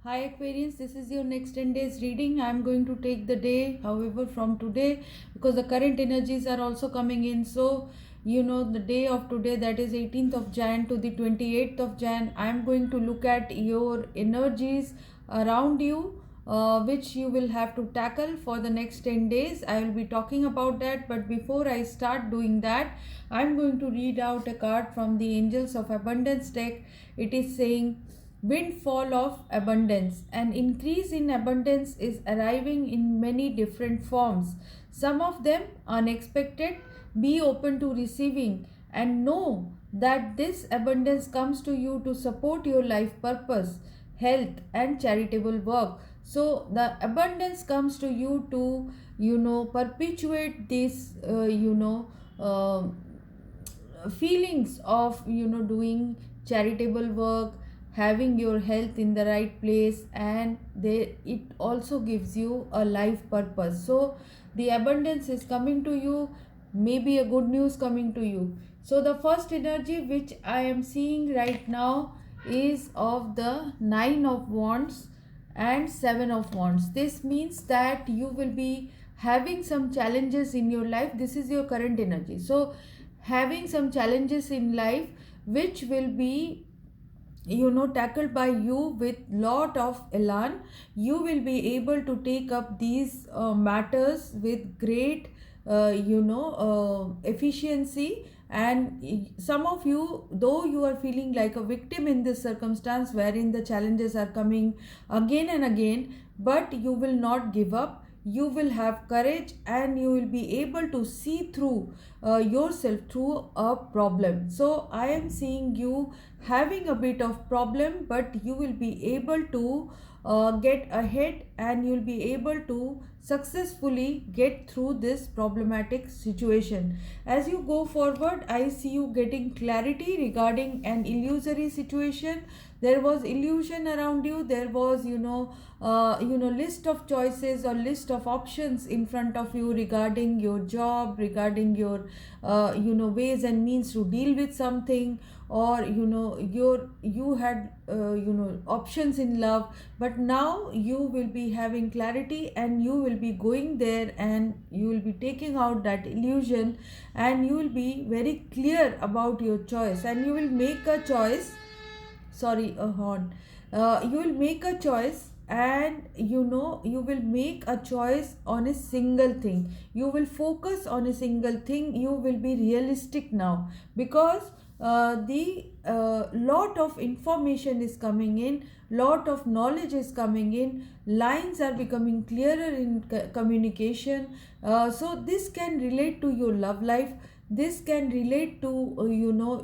Hi Aquarius, this is your next 10 days reading. I'm going to take the day, however, from today because the current energies are also coming in. So, the day of today, that is 18th of Jan to the 28th of Jan, I'm going to look at your energies around you, which you will have to tackle for the next 10 days. I will be talking about that, but before I start doing that, I'm going to read out a card from the Angels of Abundance deck. It is saying, windfall of abundance. An increase in abundance is arriving in many different forms, some of them unexpected. Be open to receiving and know that this abundance comes to you to support your life purpose, health, and charitable work. So, the abundance comes to you to, perpetuate this, uh, feelings of doing charitable work, having your health in the right place, and it also gives you a life purpose. So the abundance is coming to you, maybe a good news coming to you. So the first energy which I am seeing right now is of the 9 of wands and 7 of wands. This means that you will be having some challenges in your life. This is your current energy. So having some challenges in life which will be tackled by you with lot of elan. You will be able to take up these matters with great efficiency. And some of you, though you are feeling like a victim in this circumstance wherein the challenges are coming again and again, but you will not give up. You will have courage and you will be able to see through yourself through a problem. So I am seeing you having a bit of problem, but you will be able to get ahead and you'll be able to successfully get through this problematic situation. As you go forward, I see you getting clarity regarding an illusory situation. There was illusion around you. There was list of choices or list of options in front of you regarding your job, regarding your ways and means to deal with something, or you had options in love. But now you will be having clarity and you will be going there and you will be taking out that illusion, and you will be very clear about your choice, and you will make a choice. Sorry, a horn. You will make a choice, and you will make a choice on a single thing. You will focus on a single thing. You will be realistic now because the lot of information is coming in, lot of knowledge is coming in, lines are becoming clearer in communication. So this can relate to your love life, this can relate to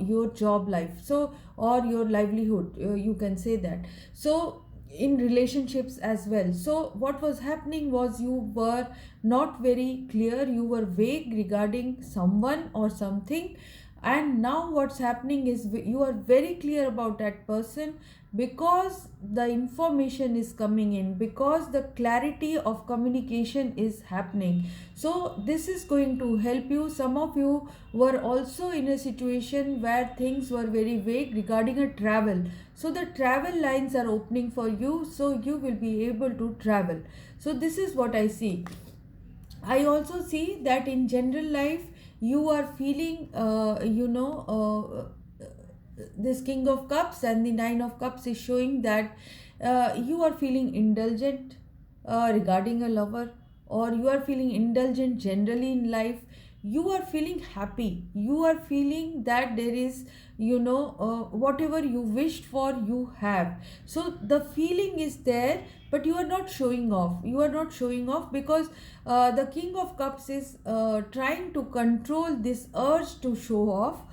your job life, so or your livelihood, you can say that. So in relationships as well. So what was happening was you were not very clear, you were vague regarding someone or something, and now what's happening is you are very clear about that person because the information is coming in, because the clarity of communication is happening. So this is going to help you. Some of you were also in a situation where things were very vague regarding a travel, so the travel lines are opening for you, so you will be able to travel. So this is what I see. I also see that in general life you are feeling this king of cups and the 9 of cups is showing that you are feeling indulgent regarding a lover, or you are feeling indulgent generally in life. You are feeling happy, you are feeling that there is whatever you wished for you have. So the feeling is there, but you are not showing off. You are not showing off because the king of cups is trying to control this urge to show off,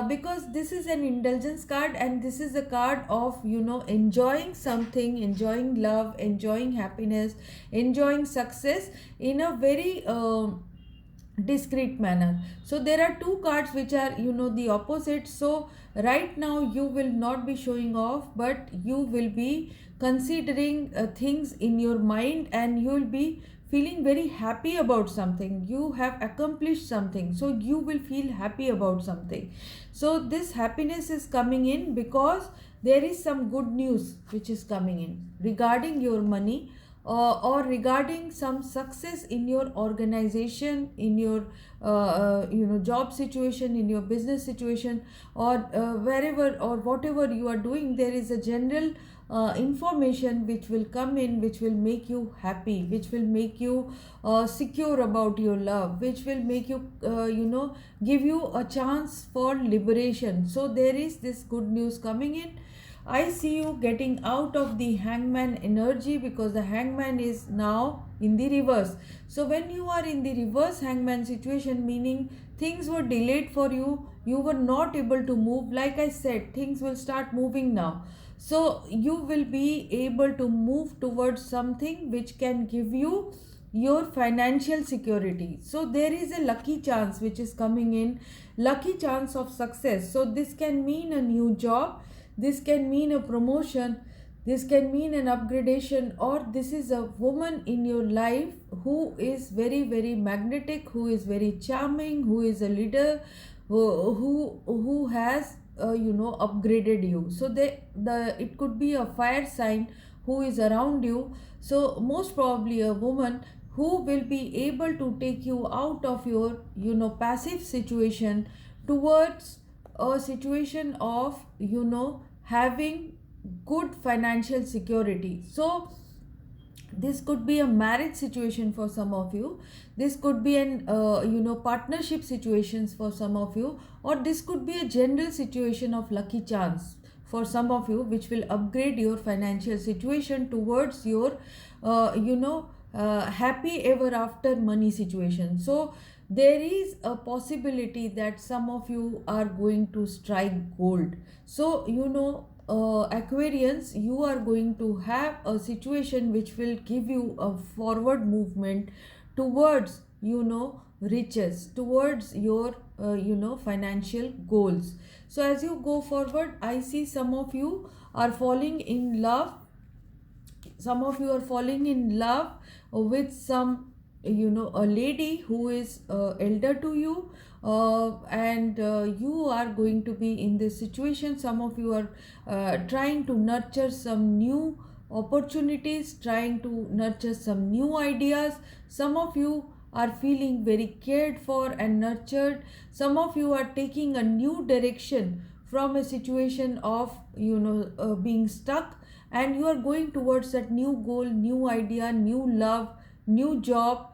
because this is an indulgence card and this is a card of enjoying something, enjoying love, enjoying happiness, enjoying success in a very discrete manner. So there are two cards which are the opposite. So right now you will not be showing off, but you will be considering things in your mind, and you will be feeling very happy about something. You have accomplished something, so you will feel happy about something. So this happiness is coming in because there is some good news which is coming in regarding your money, or regarding some success in your organization, in your job situation, in your business situation, or wherever or whatever you are doing. There is a general information which will come in, which will make you happy, which will make you secure about your love, which will make you give you a chance for liberation. So there is this good news coming in. I see you getting out of the hangman energy, because the hangman is now in the reverse. So when you are in the reverse hangman situation, meaning things were delayed for you, you were not able to move. Like I said, things will start moving now. So you will be able to move towards something which can give you your financial security. So there is a lucky chance which is coming in, lucky chance of success. So this can mean a new job, this can mean a promotion, this can mean an upgradation, or this is a woman in your life who is very, very magnetic, who is very charming, who is a leader, who has upgraded you. So it could be a fire sign who is around you. So most probably a woman who will be able to take you out of your passive situation towards a situation of having good financial security. So this could be a marriage situation for some of you, this could be an partnership situations for some of you, or this could be a general situation of lucky chance for some of you, which will upgrade your financial situation towards your happy ever after money situation. So there is a possibility that some of you are going to strike gold. So Aquarians, you are going to have a situation which will give you a forward movement towards riches, towards your financial goals. So as you go forward, I see some of you are falling in love, some of you are falling in love with some a lady who is elder to you, and you are going to be in this situation. Some of you are trying to nurture some new opportunities, trying to nurture some new ideas. Some of you are feeling very cared for and nurtured. Some of you are taking a new direction from a situation of being stuck, and you are going towards that new goal, new idea, new love, new job,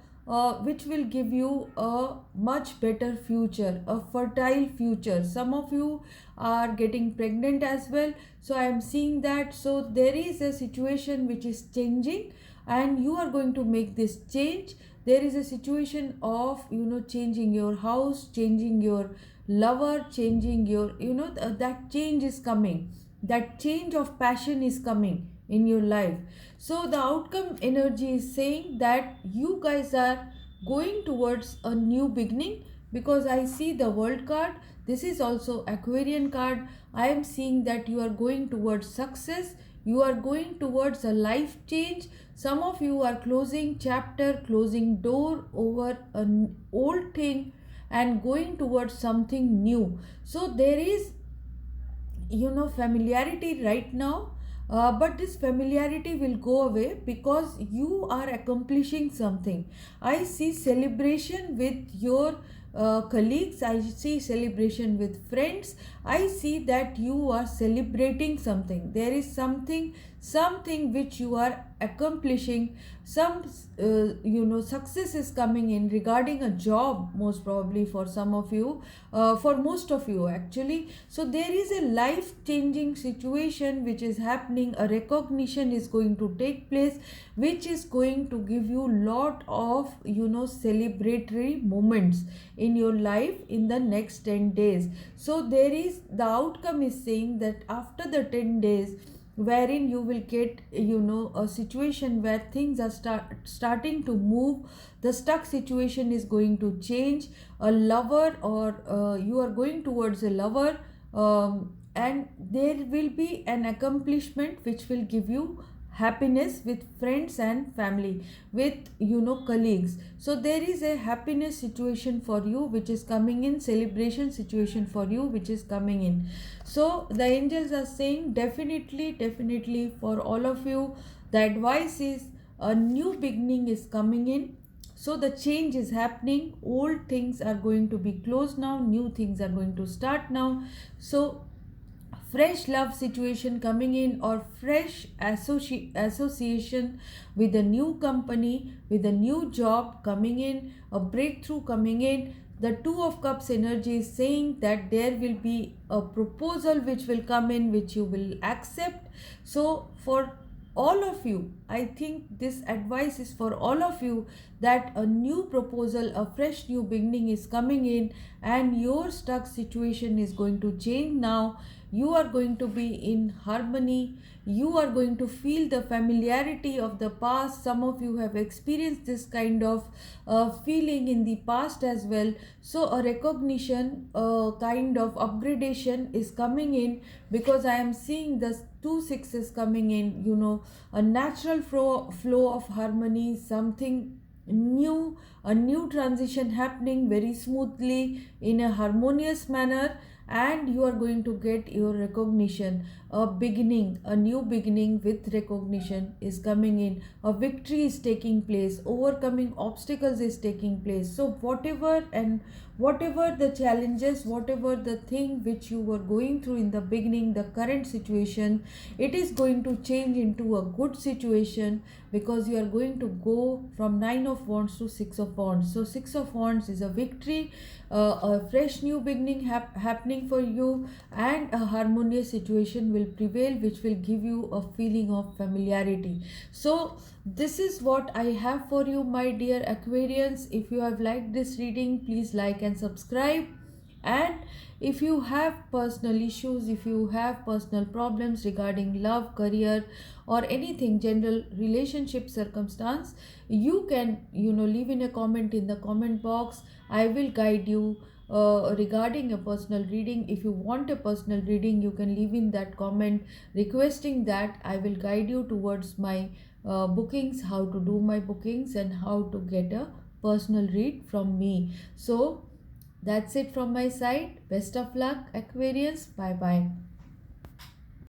which will give you a much better future, a fertile future. Some of you are getting pregnant as well, so I am seeing that. So there is a situation which is changing, and you are going to make this change. There is a situation of changing your house, changing your lover, changing your that change is coming, that change of passion is coming in your life. So the outcome energy is saying that you guys are going towards a new beginning, because I see the world card. This is also Aquarian card. I am seeing that you are going towards success, you are going towards a life change. Some of you are closing chapter, closing door over an old thing and going towards something new. So there is familiarity right now, but this familiarity will go away because you are accomplishing something. I see celebration with your colleagues, I see celebration with friends. I see that you are celebrating something. There is something which you are accomplishing. Some success is coming in regarding a job, most probably for some of you, for most of you actually. So there is a life changing situation which is happening. A recognition is going to take place, which is going to give you lot of celebratory moments in your life in the next 10 days. So there is, the outcome is saying that after the 10 days, wherein you will get a situation where things are starting to move, the stuck situation is going to change. A lover, or you are going towards a lover, and there will be an accomplishment which will give you happiness with friends and family, with colleagues. So there is a happiness situation for you which is coming in, celebration situation for you which is coming in. So the angels are saying definitely for all of you, the advice is a new beginning is coming in. So the change is happening, old things are going to be closed now, new things are going to start now. So fresh love situation coming in, or fresh association with a new company, with a new job coming in, a breakthrough coming in. The two of cups energy is saying that there will be a proposal which will come in, which you will accept. So for all of you, I think this advice is for all of you, that a new proposal, a fresh new beginning is coming in, and your stuck situation is going to change now. You are going to be in harmony. You are going to feel the familiarity of the past. Some of you have experienced this kind of feeling in the past as well. So a recognition, a kind of upgradation is coming in, because I am seeing the two sixes coming in, a natural flow of harmony, something new, a new transition happening very smoothly in a harmonious manner. And you are going to get your recognition, a beginning, a new beginning with recognition is coming in, a victory is taking place, overcoming obstacles is taking place. So whatever the challenges, whatever the thing which you were going through in the beginning, the current situation, it is going to change into a good situation, because you are going to go from 9 of wands to 6 of wands. So 6 of wands is a victory, a fresh new beginning happening for you, and a harmonious situation will prevail, which will give you a feeling of familiarity. So this is what I have for you, my dear Aquarians. If you have liked this reading, please like and subscribe. And if you have personal issues, if you have personal problems regarding love, career, or anything general relationship circumstance, you can leave in a comment in the comment box. I will guide you regarding a personal reading. If you want a personal reading, you can leave in that comment requesting that. I will guide you towards my bookings, how to do my bookings, and how to get a personal read from me. So that's it from my side. Best of luck, Aquarius. Bye bye.